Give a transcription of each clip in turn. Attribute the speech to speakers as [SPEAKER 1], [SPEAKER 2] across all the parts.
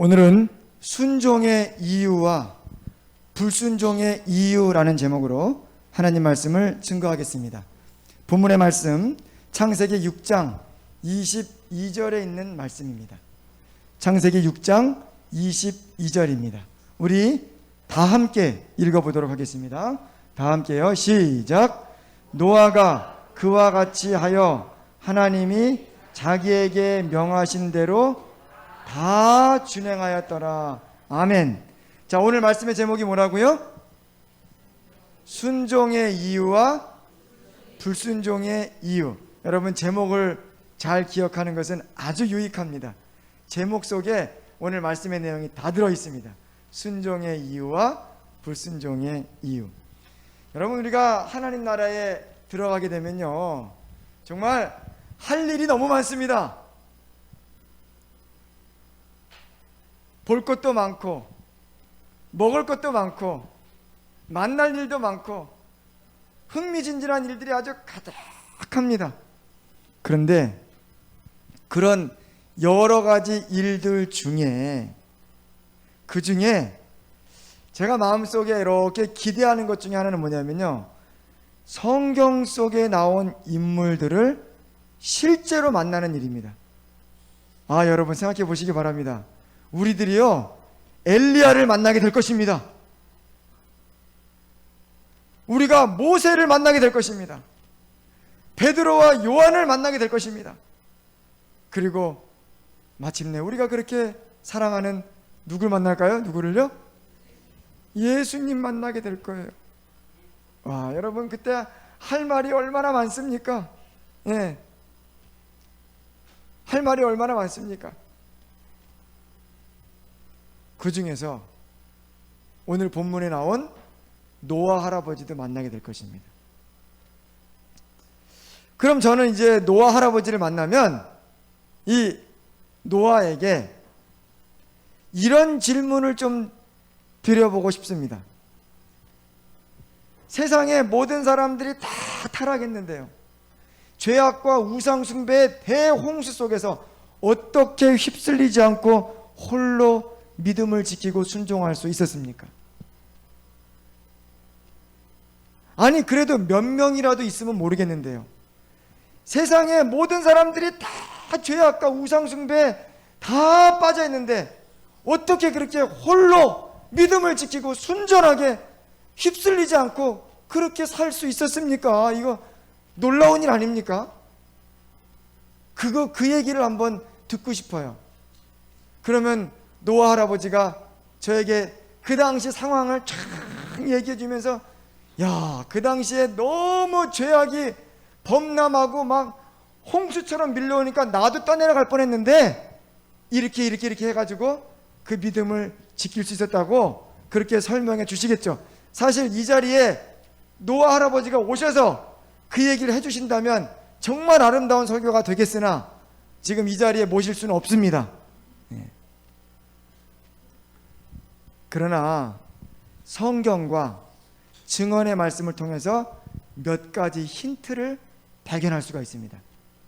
[SPEAKER 1] 오늘은 순종의 이유와 불순종의 이유라는 제목으로 하나님 말씀을 증거하겠습니다. 본문의 말씀 창세기 6장 22절에 있는 말씀입니다. 창세기 6장 22절입니다. 우리 다 함께 읽어보도록 하겠습니다. 다 함께요. 시작. 노아가 그와 같이 하여 하나님이 자기에게 명하신 대로 다 준행하였더라. 아멘. 자, 오늘 말씀의 제목이 뭐라고요? 순종의 이유와 불순종의 이유. 여러분, 제목을 잘 기억하는 것은 아주 유익합니다. 제목 속에 오늘 말씀의 내용이 다 들어있습니다. 순종의 이유와 불순종의 이유. 여러분, 우리가 하나님 나라에 들어가게 되면요, 정말 할 일이 너무 많습니다. 볼 것도 많고 먹을 것도 많고 만날 일도 많고 흥미진진한 일들이 아주 가득합니다. 그런데 그런 여러 가지 일들 중에 그 중에 제가 마음속에 이렇게 기대하는 것 중에 하나는 뭐냐면요, 성경 속에 나온 인물들을 실제로 만나는 일입니다. 아, 여러분 생각해 보시기 바랍니다. 우리들이요, 엘리야를 만나게 될 것입니다. 우리가 모세를 만나게 될 것입니다. 베드로와 요한을 만나게 될 것입니다. 그리고 마침내 우리가 그렇게 사랑하는 누굴 만날까요? 누구를요? 예수님 만나게 될 거예요. 와, 여러분 그때 할 말이 얼마나 많습니까? 예, 할 말이 얼마나 많습니까? 그 중에서 오늘 본문에 나온 노아 할아버지도 만나게 될 것입니다. 그럼 저는 이제 노아 할아버지를 만나면 이 노아에게 이런 질문을 좀 드려보고 싶습니다. 세상의 모든 사람들이 다 타락했는데요, 죄악과 우상숭배의 대홍수 속에서 어떻게 휩쓸리지 않고 홀로 믿음을 지키고 순종할 수 있었습니까? 아니, 그래도 몇 명이라도 있으면 모르겠는데요, 세상의 모든 사람들이 다 죄악과 우상숭배에 다 빠져 있는데 어떻게 그렇게 홀로 믿음을 지키고 순전하게 휩쓸리지 않고 그렇게 살 수 있었습니까? 이거 놀라운 일 아닙니까? 그 얘기를 한번 듣고 싶어요. 그러면 노아 할아버지가 저에게 그 당시 상황을 쫙 얘기해 주면서, 야, 그 당시에 너무 죄악이 범람하고 막 홍수처럼 밀려오니까 나도 떠내려갈 뻔했는데 이렇게 해가지고 그 믿음을 지킬 수 있었다고 그렇게 설명해 주시겠죠. 사실 이 자리에 노아 할아버지가 오셔서 그 얘기를 해주신다면 정말 아름다운 설교가 되겠으나 지금 이 자리에 모실 수는 없습니다. 그러나 성경과 증언의 말씀을 통해서 몇 가지 힌트를 발견할 수가 있습니다.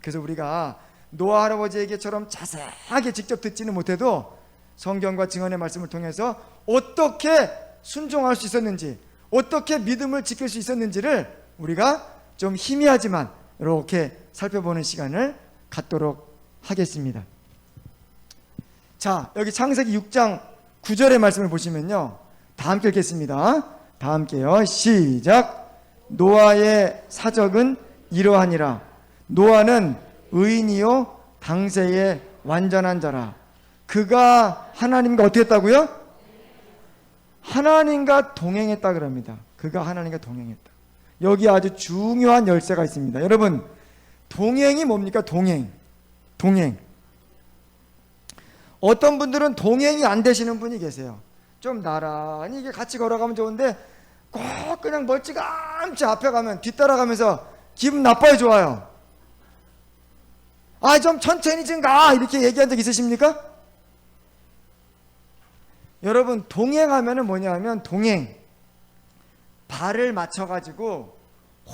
[SPEAKER 1] 그래서 우리가 노아 할아버지에게처럼 자세하게 직접 듣지는 못해도 성경과 증언의 말씀을 통해서 어떻게 순종할 수 있었는지, 어떻게 믿음을 지킬 수 있었는지를 우리가 좀 희미하지만 이렇게 살펴보는 시간을 갖도록 하겠습니다. 자, 여기 창세기 6장 9절의 말씀을 보시면요, 다 함께 읽겠습니다. 다 함께요. 시작. 노아의 사적은 이러하니라. 노아는 의인이요 당세의 완전한 자라. 그가 하나님과 어떻게 했다고요? 하나님과 동행했다 그럽니다. 그가 하나님과 동행했다. 여기 아주 중요한 열쇠가 있습니다. 여러분, 동행이 뭡니까? 동행. 어떤 분들은 동행이 안 되시는 분이 계세요. 좀 나란히 이게 같이 걸어가면 좋은데 꼭 그냥 멀찌감치 앞에 가면 뒤따라가면서 기분 나빠요, 좋아요? 아, 좀 천천히 좀 가, 이렇게 얘기한 적 있으십니까? 여러분, 동행하면은 뭐냐면, 동행, 발을 맞춰가지고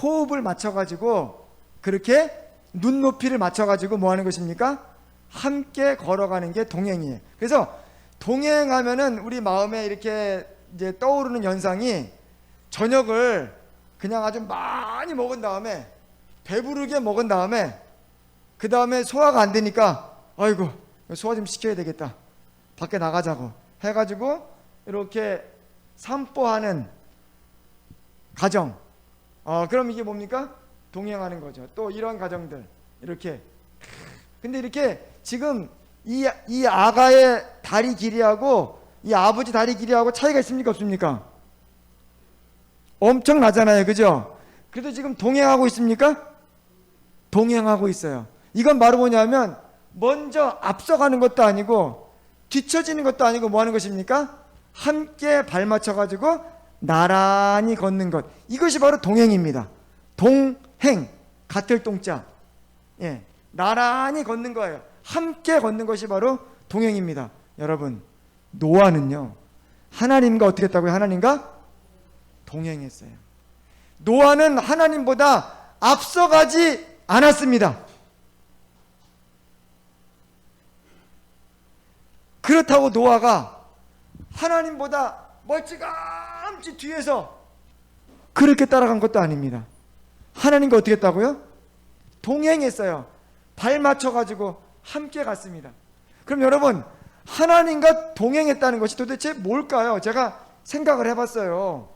[SPEAKER 1] 호흡을 맞춰가지고 그렇게 눈높이를 맞춰가지고 뭐 하는 것입니까? 함께 걸어가는 게 동행이에요. 그래서 동행하면은 우리 마음에 이렇게 이제 떠오르는 현상이 저녁을 그냥 아주 많이 먹은 다음에 배부르게 먹은 다음에 그 다음에 소화가 안 되니까 아이고 소화 좀 시켜야 되겠다, 밖에 나가자고 해가지고 이렇게 산보하는 가정. 그럼 이게 뭡니까? 동행하는 거죠. 또 이런 가정들 이렇게. 근데 이렇게 지금 이 아가의 다리 길이하고 이 아버지 다리 길이하고 차이가 있습니까 없습니까? 엄청 나잖아요, 그죠? 그래도 지금 동행하고 있습니까? 동행하고 있어요. 이건 바로 뭐냐면 먼저 앞서가는 것도 아니고 뒤처지는 것도 아니고 뭐 하는 것입니까? 함께 발 맞춰가지고 나란히 걷는 것. 이것이 바로 동행입니다. 동행, 같을 동자. 예, 나란히 걷는 거예요. 함께 걷는 것이 바로 동행입니다. 여러분, 노아는요, 하나님과 어떻게 했다고요? 하나님과 동행했어요. 노아는 하나님보다 앞서가지 않았습니다. 그렇다고 노아가 하나님보다 멀찌감치 뒤에서 그렇게 따라간 것도 아닙니다. 하나님과 어떻게 했다고요? 동행했어요. 발 맞춰가지고 함께 갔습니다. 그럼 여러분, 하나님과 동행했다는 것이 도대체 뭘까요? 제가 생각을 해봤어요.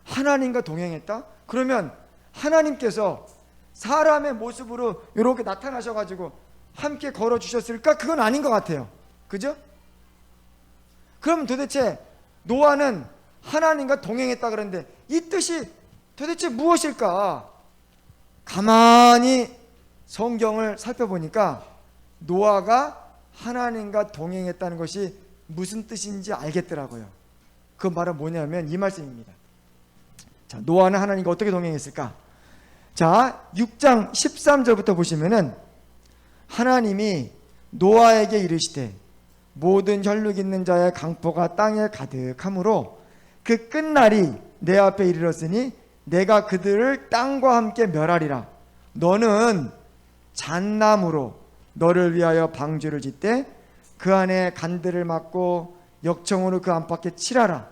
[SPEAKER 1] 하나님과 동행했다? 그러면 하나님께서 사람의 모습으로 이렇게 나타나셔가지고 함께 걸어주셨을까? 그건 아닌 것 같아요. 그죠? 그럼 도대체 노아는 하나님과 동행했다 그러는데 이 뜻이 도대체 무엇일까? 가만히 성경을 살펴보니까 노아가 하나님과 동행했다는 것이 무슨 뜻인지 알겠더라고요. 그건 바로 뭐냐면 이 말씀입니다. 자, 노아는 하나님과 어떻게 동행했을까? 자, 6장 13절부터 보시면은 하나님이 노아에게 이르시되 모든 혈육 있는 자의 강포가 땅에 가득하므로 그 끝날이 내 앞에 이르렀으니 내가 그들을 땅과 함께 멸하리라. 너는 잣나무로 너를 위하여 방주를 짓되 그 안에 간들을 막고 역청으로 그 안팎에 칠하라.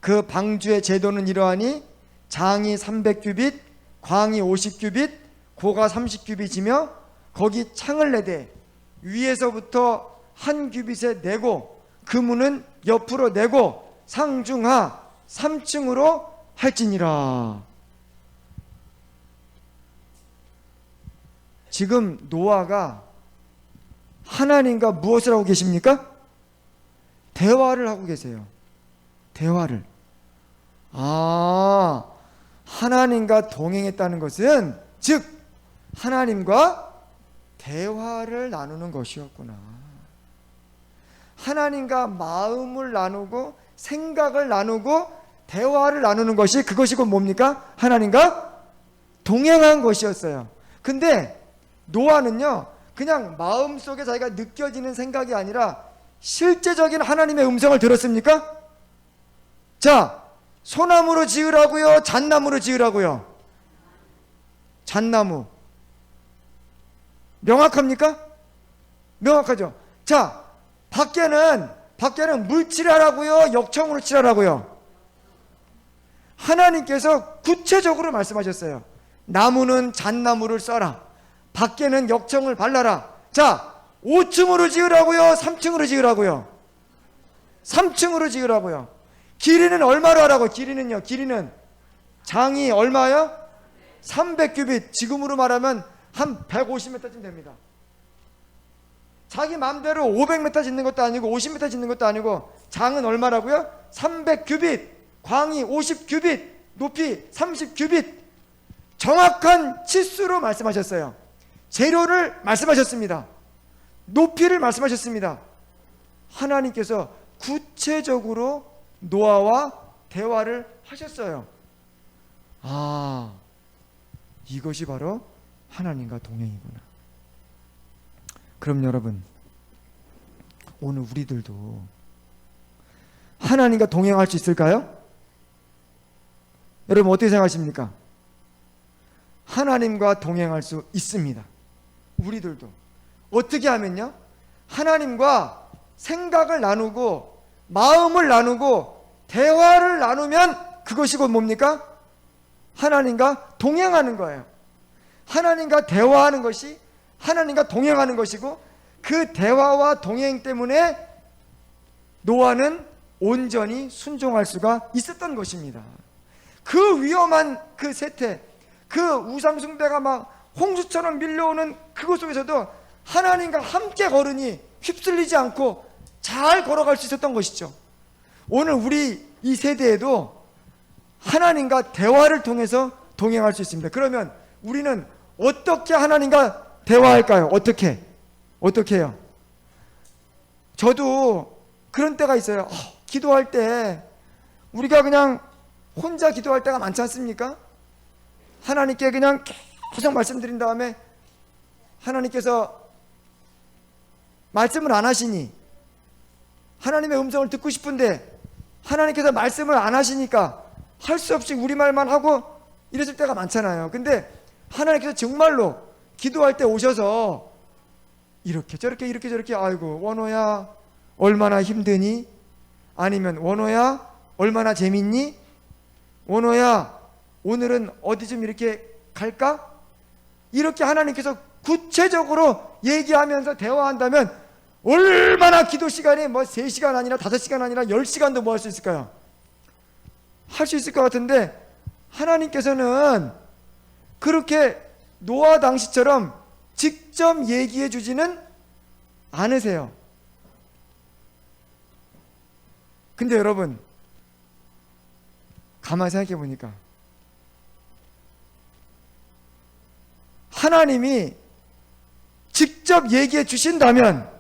[SPEAKER 1] 그 방주의 제도는 이러하니 장이 300규빗, 광이 50규빗, 고가 30규빗이며 거기 창을 내되 위에서부터 한 규빗에 내고 그 문은 옆으로 내고 상중하 3층으로 할지니라. 지금 노아가 하나님과 무엇을 하고 계십니까? 대화를 하고 계세요. 대화를. 하나님과 동행했다는 것은 즉 하나님과 대화를 나누는 것이었구나. 하나님과 마음을 나누고 생각을 나누고 대화를 나누는 것이 그것이 곧 뭡니까? 하나님과 동행한 것이었어요. 근데 노아는요, 그냥 마음속에 자기가 느껴지는 생각이 아니라 실제적인 하나님의 음성을 들었습니까? 자, 소나무로 지으라고요? 잣나무로 지으라고요? 잣나무. 명확합니까? 명확하죠. 자, 밖에는 물 칠하라고요? 역청으로 칠하라고요? 하나님께서 구체적으로 말씀하셨어요. 나무는 잣나무를 써라. 밖에는 역청을 발라라. 자, 5층으로 지으라고요? 3층으로 지으라고요? 3층으로 지으라고요. 길이는 얼마로 하라고? 길이는 장이 얼마요? 300규빗. 지금으로 말하면 한 150m쯤 됩니다. 자기 마음대로 500m 짓는 것도 아니고 50m 짓는 것도 아니고 장은 얼마라고요? 300규빗, 광이 50규빗, 높이 30규빗. 정확한 치수로 말씀하셨어요. 재료를 말씀하셨습니다. 높이를 말씀하셨습니다. 하나님께서 구체적으로 노아와 대화를 하셨어요. 이것이 바로 하나님과 동행이구나. 그럼 여러분, 오늘 우리들도 하나님과 동행할 수 있을까요? 여러분 어떻게 생각하십니까? 하나님과 동행할 수 있습니다. 우리들도 어떻게 하면요? 하나님과 생각을 나누고 마음을 나누고 대화를 나누면 그것이 곧 뭡니까? 하나님과 동행하는 거예요. 하나님과 대화하는 것이 하나님과 동행하는 것이고, 그 대화와 동행 때문에 노아는 온전히 순종할 수가 있었던 것입니다. 그 위험한 그 세태, 그 우상 숭배가 막 홍수처럼 밀려오는 그것 속에서도 하나님과 함께 걸으니 휩쓸리지 않고 잘 걸어갈 수 있었던 것이죠. 오늘 우리 이 세대에도 하나님과 대화를 통해서 동행할 수 있습니다. 그러면 우리는 어떻게 하나님과 대화할까요? 어떻게 해요? 저도 그런 때가 있어요. 기도할 때 우리가 그냥 혼자 기도할 때가 많지 않습니까? 하나님께 그냥 계속 말씀드린 다음에 하나님께서 말씀을 안 하시니, 하나님의 음성을 듣고 싶은데 하나님께서 말씀을 안 하시니까 할 수 없이 우리말만 하고 이랬을 때가 많잖아요. 근데 하나님께서 정말로 기도할 때 오셔서 이렇게 저렇게 이렇게 저렇게, 아이고 원호야 얼마나 힘드니? 아니면 원호야 얼마나 재밌니? 원호야 오늘은 어디 좀 이렇게 갈까? 이렇게 하나님께서 구체적으로 얘기하면서 대화한다면 얼마나 기도 시간이 뭐 3시간 아니라 5시간 아니라 10시간도 뭐 할 수 있을까요? 할 수 있을 것 같은데, 하나님께서는 그렇게 노아 당시처럼 직접 얘기해 주지는 않으세요. 근데 여러분, 가만히 생각해 보니까 하나님이 직접 얘기해 주신다면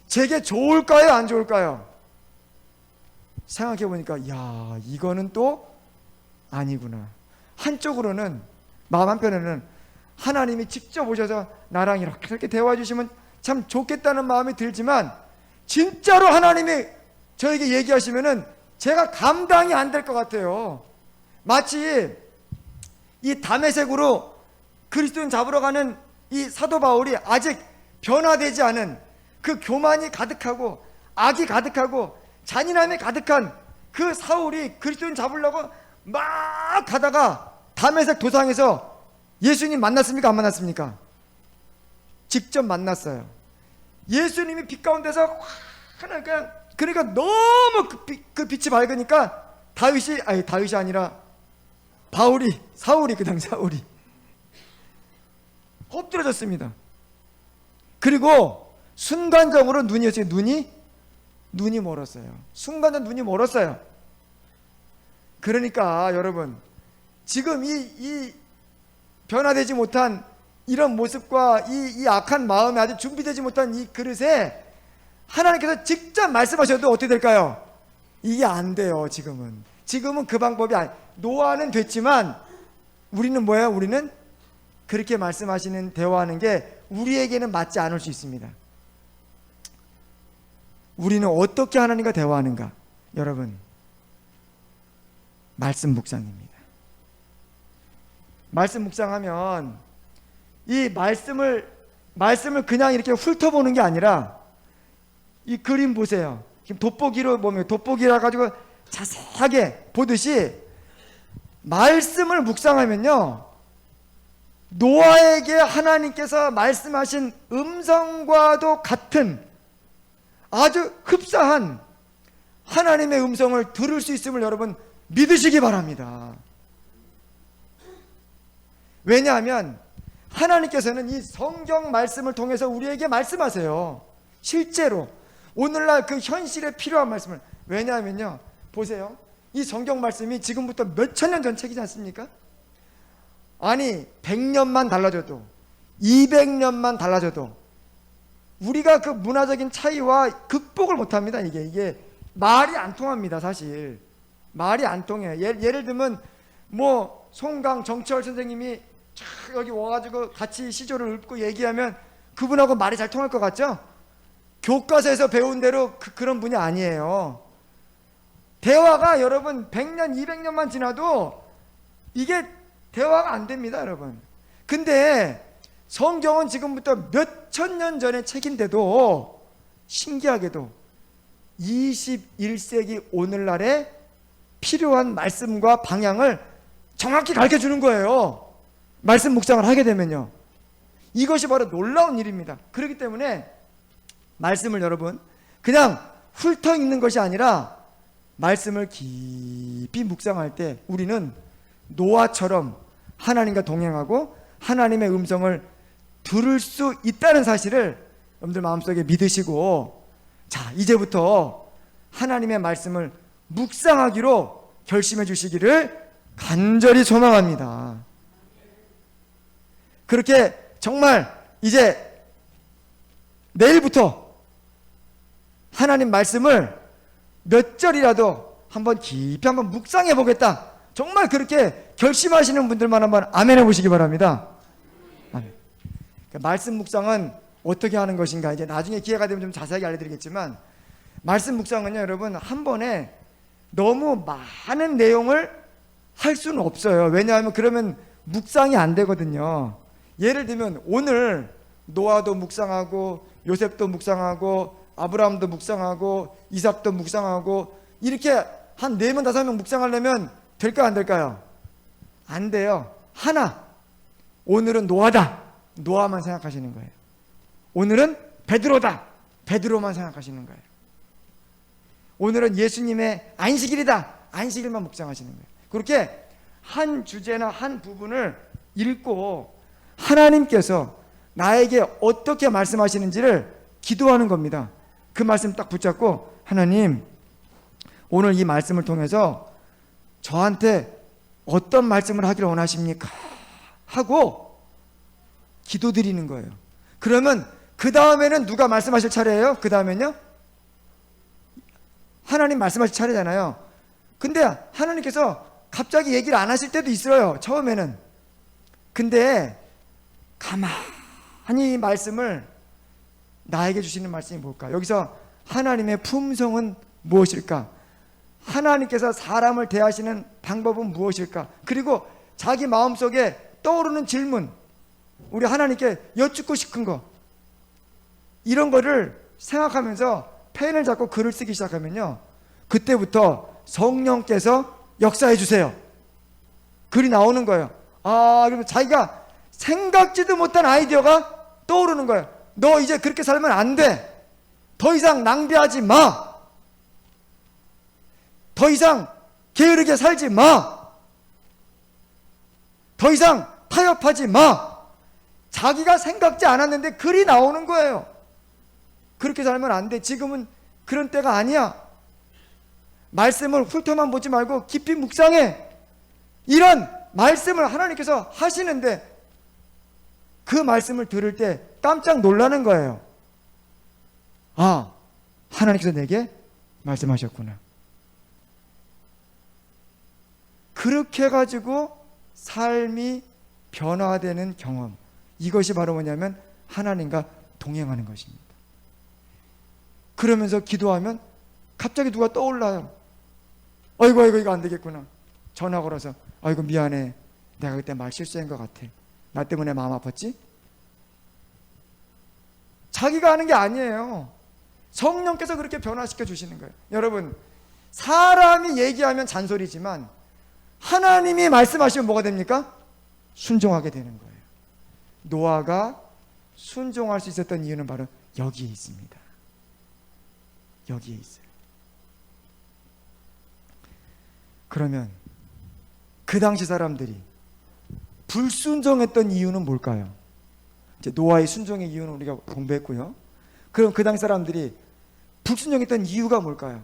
[SPEAKER 1] 제게 좋을까요? 안 좋을까요? 생각해 보니까 야, 이거는 또 아니구나. 한쪽으로는, 마음 한편에는 하나님이 직접 오셔서 나랑 이렇게 대화해 주시면 참 좋겠다는 마음이 들지만, 진짜로 하나님이 저에게 얘기하시면은 제가 감당이 안 될 것 같아요. 마치 이 다메섹으로 그리스도인 잡으러 가는 이 사도 바울이 아직 변화되지 않은 그 교만이 가득하고 악이 가득하고 잔인함이 가득한 그 사울이 그리스도인 잡으려고 막 가다가 다메섹 도상에서 예수님 만났습니까? 안 만났습니까? 직접 만났어요. 예수님이 빛 가운데서 그러니까 너무 그 빛이 밝으니까 다윗이 아니라 사울이 그냥 사울이 엎드려졌습니다. 그리고 순간적으로 눈이 멀었어요. 순간적으로 눈이 멀었어요. 그러니까 여러분, 지금 이 변화되지 못한 이런 모습과 이 악한 마음에 아직 준비되지 못한 이 그릇에 하나님께서 직접 말씀하셔도 어떻게 될까요? 이게 안 돼요. 지금은 그 방법이 노아는 됐지만 우리는 뭐예요? 우리는 그렇게 말씀하시는 대화하는 게 우리에게는 맞지 않을 수 있습니다. 우리는 어떻게 하나님과 대화하는가? 여러분, 말씀 묵상입니다. 말씀 묵상하면 이 말씀을 그냥 이렇게 훑어보는 게 아니라, 이 그림 보세요. 지금 돋보기라 가지고 자세하게 보듯이 말씀을 묵상하면요, 노아에게 하나님께서 말씀하신 음성과도 같은 아주 흡사한 하나님의 음성을 들을 수 있음을 여러분 믿으시기 바랍니다. 왜냐하면 하나님께서는 이 성경 말씀을 통해서 우리에게 말씀하세요. 실제로 오늘날 그 현실에 필요한 말씀을. 왜냐하면요, 보세요. 이 성경 말씀이 지금부터 몇천 년 전 책이지 않습니까? 아니 100년만 달라져도 200년만 달라져도 우리가 그 문화적인 차이와 극복을 못합니다. 이게 말이 안 통합니다. 사실 말이 안 통해요. 예를 들면 뭐 송강 정치월 선생님이 여기 와가지고 같이 시조를 읊고 얘기하면 그분하고 말이 잘 통할 것 같죠? 교과서에서 배운 대로 그런 분이 아니에요. 대화가 여러분 100년 200년만 지나도 이게 대화가 안 됩니다. 여러분. 근데 성경은 지금부터 몇천 년 전의 책인데도 신기하게도 21세기 오늘날에 필요한 말씀과 방향을 정확히 가르쳐 주는 거예요. 말씀 묵상을 하게 되면요. 이것이 바로 놀라운 일입니다. 그렇기 때문에 말씀을 여러분 그냥 훑어 읽는 것이 아니라 말씀을 깊이 묵상할 때 우리는 노아처럼 하나님과 동행하고 하나님의 음성을 들을 수 있다는 사실을 여러분들 마음속에 믿으시고, 자, 이제부터 하나님의 말씀을 묵상하기로 결심해 주시기를 간절히 소망합니다. 그렇게 정말 이제 내일부터 하나님 말씀을 몇 절이라도 한번 깊이 한번 묵상해 보겠다, 정말 그렇게 결심하시는 분들만 한번 아멘 해보시기 바랍니다. 아멘. 말씀 묵상은 어떻게 하는 것인가, 이제 나중에 기회가 되면 좀 자세하게 알려드리겠지만, 말씀 묵상은요 여러분 한 번에 너무 많은 내용을 할 수는 없어요. 왜냐하면 그러면 묵상이 안 되거든요. 예를 들면 오늘 노아도 묵상하고 요셉도 묵상하고 아브라함도 묵상하고 이삭도 묵상하고 이렇게 한 4명 5명 묵상하려면 될까요 안 될까요? 안 돼요. 하나, 오늘은 노아다, 노아만 생각하시는 거예요. 오늘은 베드로다, 베드로만 생각하시는 거예요. 오늘은 예수님의 안식일이다, 안식일만 묵상하시는 거예요. 그렇게 한 주제나 한 부분을 읽고 하나님께서 나에게 어떻게 말씀하시는지를 기도하는 겁니다. 그 말씀 딱 붙잡고, 하나님 오늘 이 말씀을 통해서 저한테 어떤 말씀을 하기를 원하십니까? 하고 기도드리는 거예요. 그러면 그 다음에는 누가 말씀하실 차례예요? 그 다음엔요? 하나님 말씀하실 차례잖아요. 근데 하나님께서 갑자기 얘기를 안 하실 때도 있어요, 처음에는. 근데 가만히 이 말씀을 나에게 주시는 말씀이 뭘까? 여기서 하나님의 품성은 무엇일까? 하나님께서 사람을 대하시는 방법은 무엇일까? 그리고 자기 마음속에 떠오르는 질문, 우리 하나님께 여쭙고 싶은 거, 이런 거를 생각하면서 펜을 잡고 글을 쓰기 시작하면요, 그때부터 성령께서 역사해 주세요. 글이 나오는 거예요. 아, 그러면 자기가 생각지도 못한 아이디어가 떠오르는 거예요. 너 이제 그렇게 살면 안 돼. 더 이상 낭비하지 마. 더 이상 게으르게 살지 마. 더 이상 타협하지 마. 자기가 생각지 않았는데 글이 나오는 거예요. 그렇게 살면 안 돼. 지금은 그런 때가 아니야. 말씀을 훑어만 보지 말고 깊이 묵상해. 이런 말씀을 하나님께서 하시는데 그 말씀을 들을 때 깜짝 놀라는 거예요. 아, 하나님께서 내게 말씀하셨구나. 그렇게 해가지고 삶이 변화되는 경험, 이것이 바로 뭐냐면 하나님과 동행하는 것입니다. 그러면서 기도하면 갑자기 누가 떠올라요. 아이고 이거 안 되겠구나. 전화 걸어서 아이고 미안해, 내가 그때 말 실수한 것 같아. 나 때문에 마음 아팠지? 자기가 하는 게 아니에요. 성령께서 그렇게 변화시켜 주시는 거예요. 여러분, 사람이 얘기하면 잔소리지만 하나님이 말씀하시면 뭐가 됩니까? 순종하게 되는 거예요. 노아가 순종할 수 있었던 이유는 바로 여기에 있습니다. 여기에 있어요. 그러면 그 당시 사람들이 불순종했던 이유는 뭘까요? 이제 노아의 순종의 이유는 우리가 공부했고요. 그럼 그 당시 사람들이 불순종했던 이유가 뭘까요?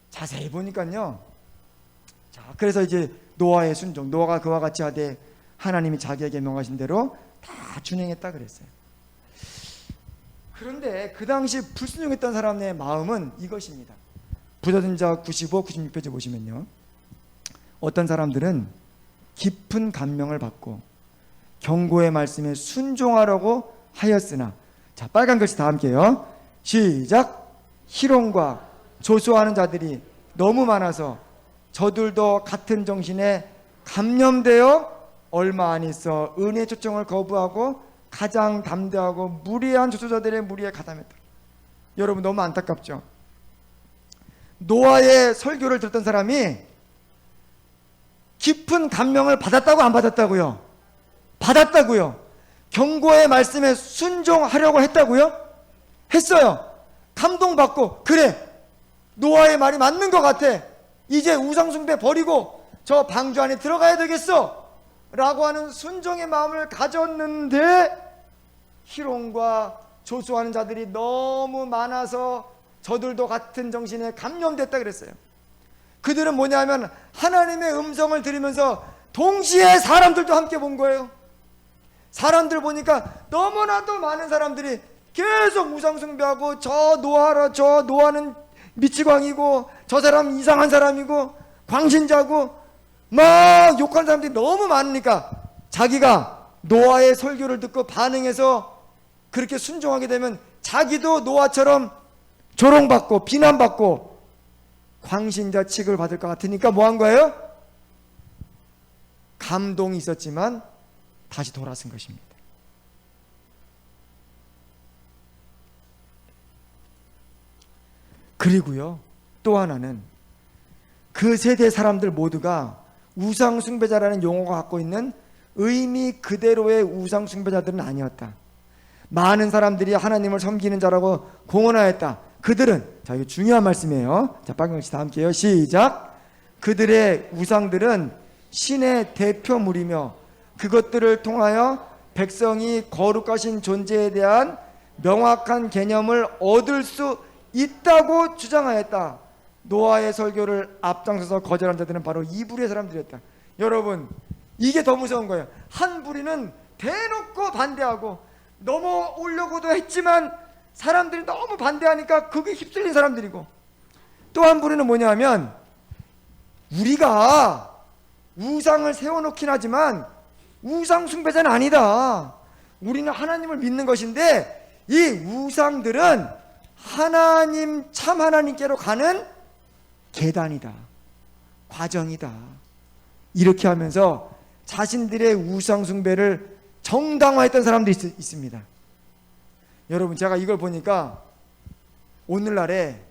[SPEAKER 1] 자세히 보니까요. 자, 그래서 이제 노아의 순종, 노아가 그와 같이 하되 하나님이 자기에게 명하신 대로 다 준행했다 그랬어요. 그런데 그 당시 불순종했던 사람의 마음은 이것입니다. 부자전자 95, 96페이지 보시면요, 어떤 사람들은 깊은 감명을 받고 경고의 말씀에 순종하라고 하였으나, 자, 빨간 글씨 다 함께요. 시작. 희롱과 조소하는 자들이 너무 많아서 저들도 같은 정신에 감염되어 얼마 안 있어 은혜 초청을 거부하고 가장 담대하고 무리한 조소자들의 무리에 가담했다. 여러분 너무 안타깝죠. 노아의 설교를 들었던 사람이 깊은 감명을 받았다고 안 받았다고요? 받았다고요. 경고의 말씀에 순종하려고 했다고요? 했어요. 감동받고 그래 노아의 말이 맞는 것 같아. 이제 우상숭배 버리고 저 방주 안에 들어가야 되겠어 라고 하는 순종의 마음을 가졌는데 희롱과 조소하는 자들이 너무 많아서 저들도 같은 정신에 감염됐다 그랬어요. 그들은 뭐냐면 하나님의 음성을 들으면서 동시에 사람들도 함께 본 거예요. 사람들 보니까 너무나도 많은 사람들이 계속 우상숭배하고 저 노아는 미치광이고 저 사람 이상한 사람이고 광신자고 막 욕하는 사람들이 너무 많으니까 자기가 노아의 설교를 듣고 반응해서 그렇게 순종하게 되면 자기도 노아처럼 조롱받고 비난받고 광신자 취급을 받을 것 같으니까 뭐 한 거예요? 감동이 있었지만 다시 돌아선 것입니다. 그리고요 또 하나는 그 세대 사람들 모두가 우상숭배자라는 용어가 갖고 있는 의미 그대로의 우상숭배자들은 아니었다. 많은 사람들이 하나님을 섬기는 자라고 공언하였다. 그들은, 자 이거 중요한 말씀이에요. 자 박영씨 다 함께요. 시작. 그들의 우상들은 신의 대표물이며 그것들을 통하여 백성이 거룩하신 존재에 대한 명확한 개념을 얻을 수 있다고 주장하였다. 노아의 설교를 앞장서서 거절한 자들은 바로 이 부류의 사람들이었다. 여러분 이게 더 무서운 거예요. 한 부류는 대놓고 반대하고 넘어오려고도 했지만 사람들이 너무 반대하니까 그게 휩쓸린 사람들이고, 또 한 부류는 뭐냐면 우리가 우상을 세워놓긴 하지만 우상 숭배자는 아니다. 우리는 하나님을 믿는 것인데 이 우상들은 하나님 참 하나님께로 가는 계단이다, 과정이다. 이렇게 하면서 자신들의 우상 숭배를 정당화했던 사람들이 있습니다. 여러분 제가 이걸 보니까 오늘날에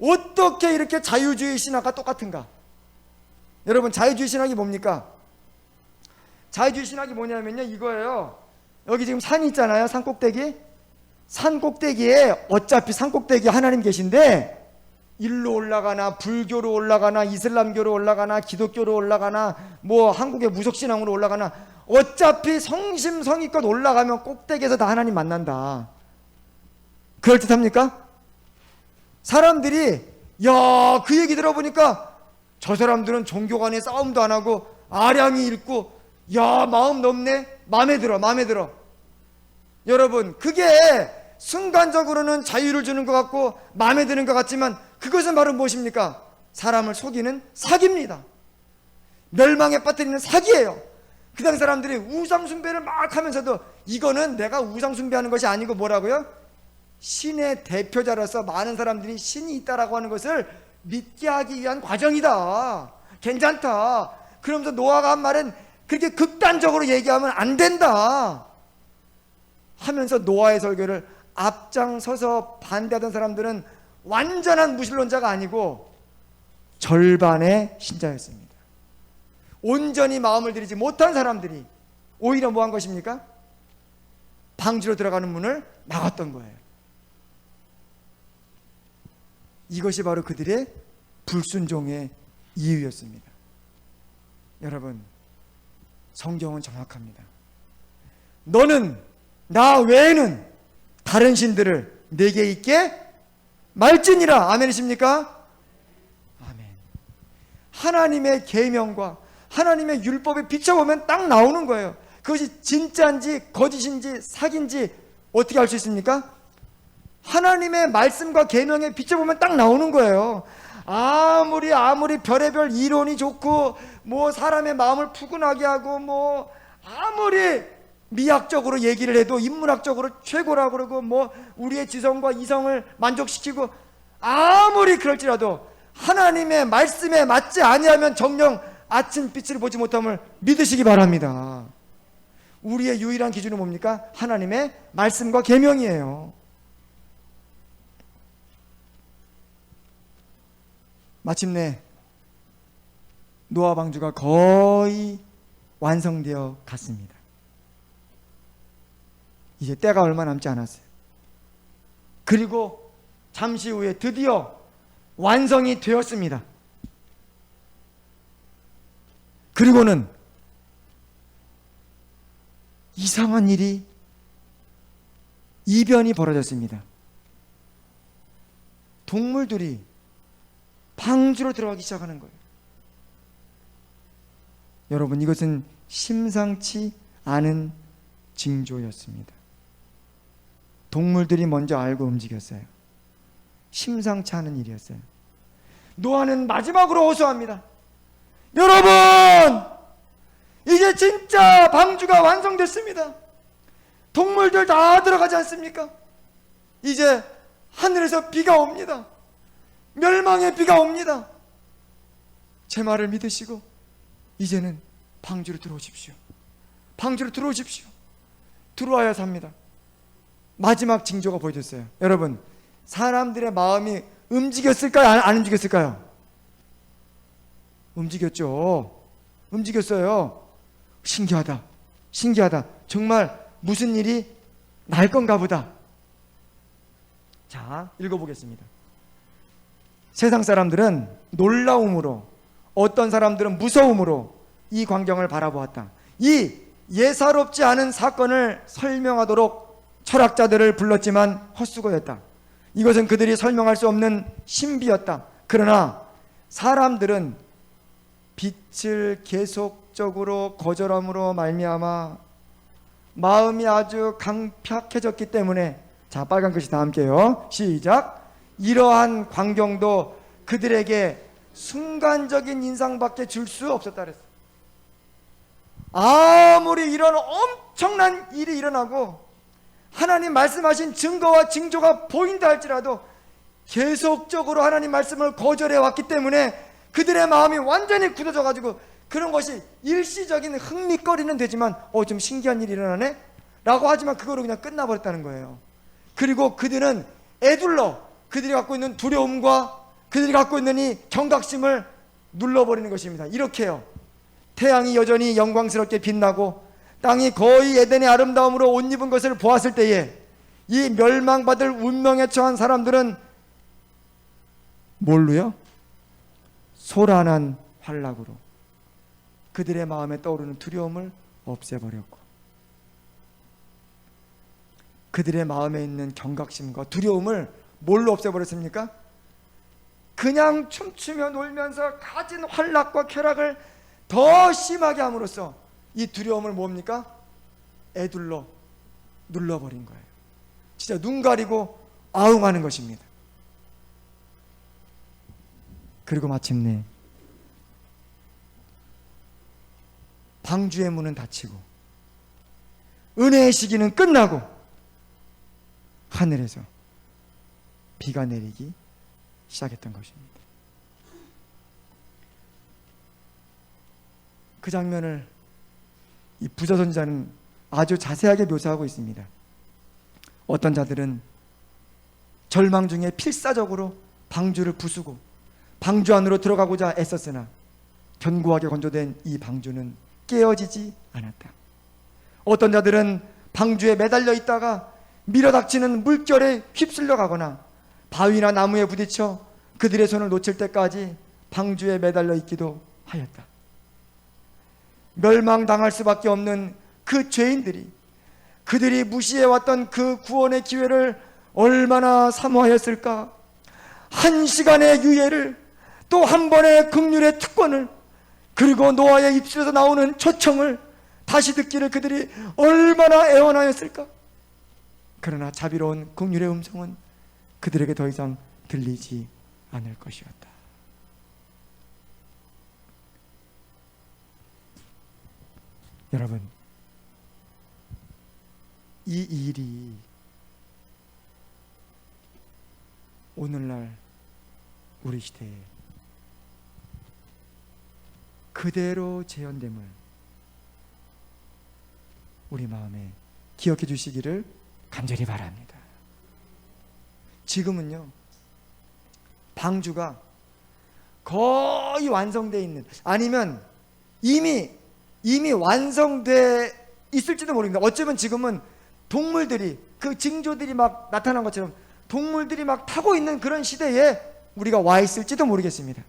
[SPEAKER 1] 어떻게 이렇게 자유주의 신학과 똑같은가? 여러분 자유주의 신학이 뭡니까? 자유주의 신학이 뭐냐면요 이거예요. 여기 지금 산이 있잖아요. 산 꼭대기. 산 꼭대기에 어차피 산 꼭대기에 하나님 계신데 일로 올라가나 불교로 올라가나 이슬람교로 올라가나 기독교로 올라가나 뭐 한국의 무속신앙으로 올라가나 어차피 성심성의껏 올라가면 꼭대기에서 다 하나님 만난다. 그럴듯합니까? 사람들이 야, 그 얘기 들어보니까 저 사람들은 종교 간에 싸움도 안 하고 아량이 읽고 야, 마음 넓네. 마음에 들어. 여러분 그게 순간적으로는 자유를 주는 것 같고 마음에 드는 것 같지만 그것은 바로 무엇입니까? 사람을 속이는 사기입니다. 멸망에 빠뜨리는 사기예요. 그 당 사람들이 우상숭배를 막 하면서도 이거는 내가 우상숭배하는 것이 아니고 뭐라고요? 신의 대표자로서 많은 사람들이 신이 있다라고 하는 것을 믿게 하기 위한 과정이다. 괜찮다. 그러면서 노아가 한 말은 그렇게 극단적으로 얘기하면 안 된다 하면서 노아의 설교를 앞장서서 반대하던 사람들은 완전한 무신론자가 아니고 절반의 신자였습니다. 온전히 마음을 들이지 못한 사람들이 오히려 뭐 한 것입니까? 방주로 들어가는 문을 막았던 거예요. 이것이 바로 그들의 불순종의 이유였습니다. 여러분 성경은 정확합니다. 너는 나 외에는 다른 신들을 내게 있게 말지니라. 아멘이십니까? 아멘. 하나님의 계명과 하나님의 율법에 비춰보면 딱 나오는 거예요. 그것이 진짜인지 거짓인지 사기인지 어떻게 알 수 있습니까? 하나님의 말씀과 계명에 비춰보면 딱 나오는 거예요. 아무리 별의별 이론이 좋고 뭐 사람의 마음을 푸근하게 하고 뭐 아무리 미학적으로 얘기를 해도 인문학적으로 최고라고 그러고 뭐 우리의 지성과 이성을 만족시키고 아무리 그럴지라도 하나님의 말씀에 맞지 아니하면 정녕 아침빛을 보지 못함을 믿으시기 바랍니다. 우리의 유일한 기준은 뭡니까? 하나님의 말씀과 계명이에요. 마침내 노아 방주가 거의 완성되어 갔습니다. 이제 때가 얼마 남지 않았어요. 그리고 잠시 후에 드디어 완성이 되었습니다. 그리고는 이상한 일이, 이변이 벌어졌습니다. 동물들이 방주로 들어가기 시작하는 거예요. 여러분, 이것은 심상치 않은 징조였습니다. 동물들이 먼저 알고 움직였어요. 심상치 않은 일이었어요. 노아는 마지막으로 호소합니다. 여러분, 이제 진짜 방주가 완성됐습니다. 동물들 다 들어가지 않습니까? 이제 하늘에서 비가 옵니다. 멸망의 비가 옵니다. 제 말을 믿으시고 이제는 방주로 들어오십시오. 방주로 들어오십시오. 들어와야 삽니다. 마지막 징조가 보여졌어요. 여러분, 사람들의 마음이 움직였을까요? 안 움직였을까요? 움직였죠. 움직였어요. 신기하다. 신기하다. 정말 무슨 일이 날 건가 보다. 자, 읽어보겠습니다. 세상 사람들은 놀라움으로, 어떤 사람들은 무서움으로 이 광경을 바라보았다. 이 예사롭지 않은 사건을 설명하도록 철학자들을 불렀지만 헛수고였다. 이것은 그들이 설명할 수 없는 신비였다. 그러나 사람들은 빛을 계속적으로 거절함으로 말미암아 마음이 아주 강팍해졌기 때문에, 자, 빨간 글씨 다 함께요. 시작. 이러한 광경도 그들에게 순간적인 인상밖에 줄 수 없었다 그랬어. 아무리 이런 엄청난 일이 일어나고 하나님 말씀하신 증거와 징조가 보인다 할지라도 계속적으로 하나님 말씀을 거절해 왔기 때문에 그들의 마음이 완전히 굳어져 가지고, 그런 것이 일시적인 흥미거리는 되지만 좀 신기한 일이 일어나네? 라고 하지만 그거로 그냥 끝나버렸다는 거예요. 그리고 그들은 애둘러 그들이 갖고 있는 두려움과 그들이 갖고 있는 이 경각심을 눌러버리는 것입니다. 이렇게요. 태양이 여전히 영광스럽게 빛나고 땅이 거의 에덴의 아름다움으로 옷 입은 것을 보았을 때에 이 멸망받을 운명에 처한 사람들은 뭘로요? 소란한 환락으로 그들의 마음에 떠오르는 두려움을 없애버렸고, 그들의 마음에 있는 경각심과 두려움을 뭘로 없애버렸습니까? 그냥 춤추며 놀면서 가진 환락과 쾌락을 더 심하게 함으로써 이 두려움을 뭡니까? 애둘러 눌러버린 거예요. 진짜 눈 가리고 아웅하는 것입니다. 그리고 마침내 방주의 문은 닫히고 은혜의 시기는 끝나고 하늘에서 비가 내리기 시작했던 것입니다. 그 장면을 이 부자 선지자는 아주 자세하게 묘사하고 있습니다. 어떤 자들은 절망 중에 필사적으로 방주를 부수고 방주 안으로 들어가고자 애썼으나 견고하게 건조된 이 방주는 깨어지지 않았다. 어떤 자들은 방주에 매달려 있다가 밀어닥치는 물결에 휩쓸려 가거나 바위나 나무에 부딪혀 그들의 손을 놓칠 때까지 방주에 매달려 있기도 하였다. 멸망당할 수밖에 없는 그 죄인들이, 그들이 무시해왔던 그 구원의 기회를 얼마나 사모하였을까. 한 시간의 유예를, 또 한 번의 긍휼의 특권을, 그리고 노아의 입술에서 나오는 초청을 다시 듣기를 그들이 얼마나 애원하였을까. 그러나 자비로운 긍휼의 음성은 그들에게 더 이상 들리지 않을 것이었다. 여러분, 이 일이 오늘날 우리 시대에 그대로 재현됨을 우리 마음에 기억해 주시기를 간절히 바랍니다. 지금은요, 방주가 거의 완성되어 있는, 아니면 이미 완성돼 있을지도 모릅니다. 어쩌면 지금은 동물들이, 그 징조들이 막 나타난 것처럼 동물들이 막 타고 있는 그런 시대에 우리가 와 있을지도 모르겠습니다.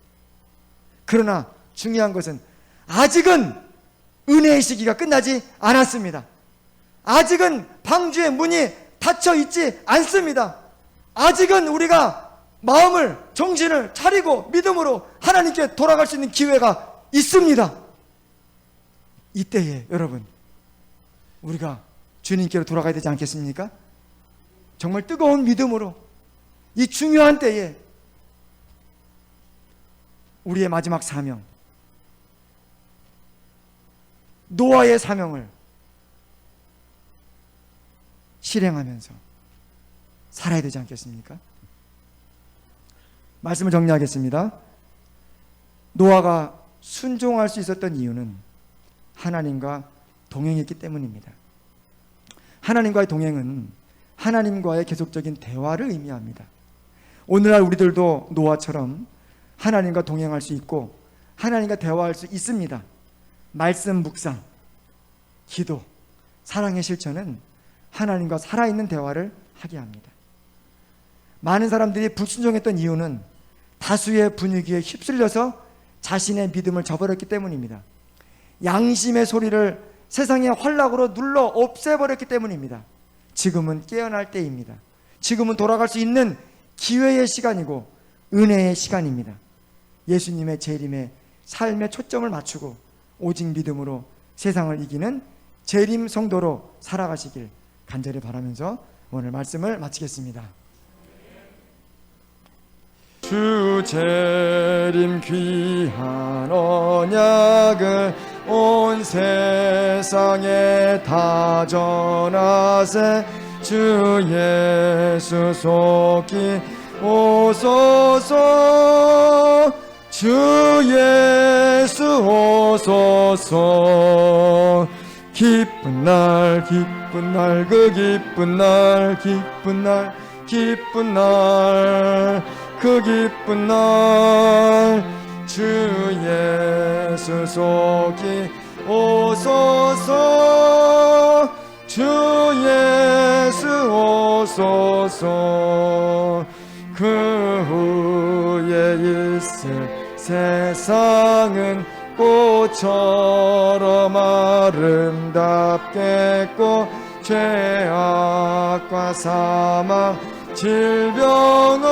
[SPEAKER 1] 그러나 중요한 것은 아직은 은혜의 시기가 끝나지 않았습니다. 아직은 방주의 문이 닫혀 있지 않습니다. 아직은 우리가 마음을, 정신을 차리고 믿음으로 하나님께 돌아갈 수 있는 기회가 있습니다. 이때에 여러분, 우리가 주님께로 돌아가야 되지 않겠습니까? 정말 뜨거운 믿음으로 이 중요한 때에 우리의 마지막 사명, 노아의 사명을 실행하면서 살아야 되지 않겠습니까? 말씀을 정리하겠습니다. 노아가 순종할 수 있었던 이유는 하나님과 동행했기 때문입니다. 하나님과의 동행은 하나님과의 계속적인 대화를 의미합니다. 오늘날 우리들도 노아처럼 하나님과 동행할 수 있고 하나님과 대화할 수 있습니다. 말씀 묵상, 기도, 사랑의 실천은 하나님과 살아있는 대화를 하게 합니다. 많은 사람들이 불순종했던 이유는 다수의 분위기에 휩쓸려서 자신의 믿음을 저버렸기 때문입니다. 양심의 소리를 세상의 활락으로 눌러 없애버렸기 때문입니다. 지금은 깨어날 때입니다. 지금은 돌아갈 수 있는 기회의 시간이고 은혜의 시간입니다. 예수님의 재림에 삶의 초점을 맞추고 오직 믿음으로 세상을 이기는 재림 성도로 살아가시길 간절히 바라면서 오늘 말씀을 마치겠습니다. 주 재림 귀한 언약을 온 세상에 다 전하세. 주 예수 속히 오소서. 주 예수 오소서. 기쁜 날 기쁜 날 그 기쁜 날 기쁜 날 기쁜 날 그 기쁜 날 주 예수 속히 오소서. 주 예수 오소서. 그 후에 있을 세상은 꽃처럼 아름답겠고 죄악과 사망 질병은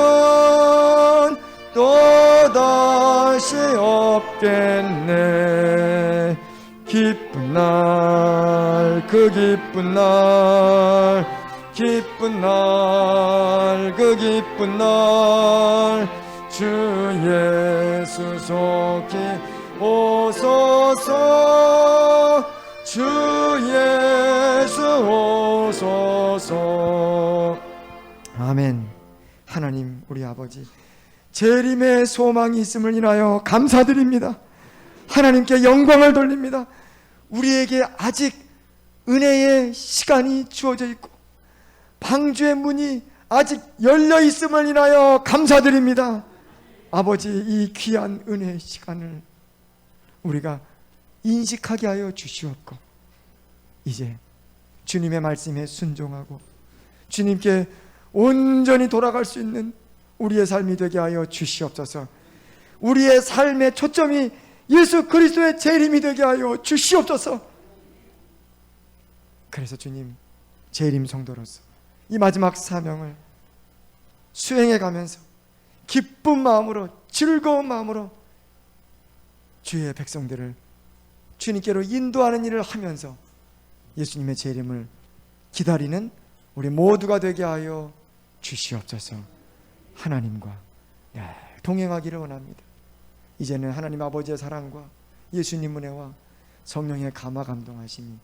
[SPEAKER 1] 또다시 없겠네. 기쁜 날 그 기쁜 날 기쁜 날 그 기쁜 날 주 예수 속히 오소서. 주 예수 오소서. 아멘. 하나님 우리 아버지, 재림의 소망이 있음을 인하여 감사드립니다. 하나님께 영광을 돌립니다. 우리에게 아직 은혜의 시간이 주어져 있고 방주의 문이 아직 열려 있음을 인하여 감사드립니다. 아버지, 이 귀한 은혜의 시간을 우리가 인식하게 하여 주시옵고 이제 주님의 말씀에 순종하고 주님께 온전히 돌아갈 수 있는 우리의 삶이 되게 하여 주시옵소서. 우리의 삶의 초점이 예수 그리스도의 재림이 되게 하여 주시옵소서. 그래서 주님, 재림 성도로서 이 마지막 사명을 수행해 가면서 기쁜 마음으로, 즐거운 마음으로 주의 백성들을 주님께로 인도하는 일을 하면서 예수님의 재림을 기다리는 우리 모두가 되게 하여 주시옵소서. 하나님과 동행하기를 원합니다. 이제는 하나님 아버지의 사랑과 예수님 은혜와 성령의 감화 감동하심이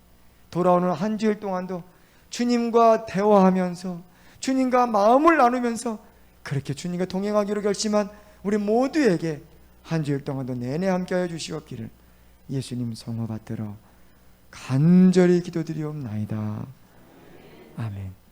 [SPEAKER 1] 돌아오는 한 주일 동안도 주님과 대화하면서 주님과 마음을 나누면서 그렇게 주님과 동행하기로 결심한 우리 모두에게 한 주일 동안도 내내 함께하여 주시옵기를 예수님 성호 받들어 간절히 기도드리옵나이다. 아멘.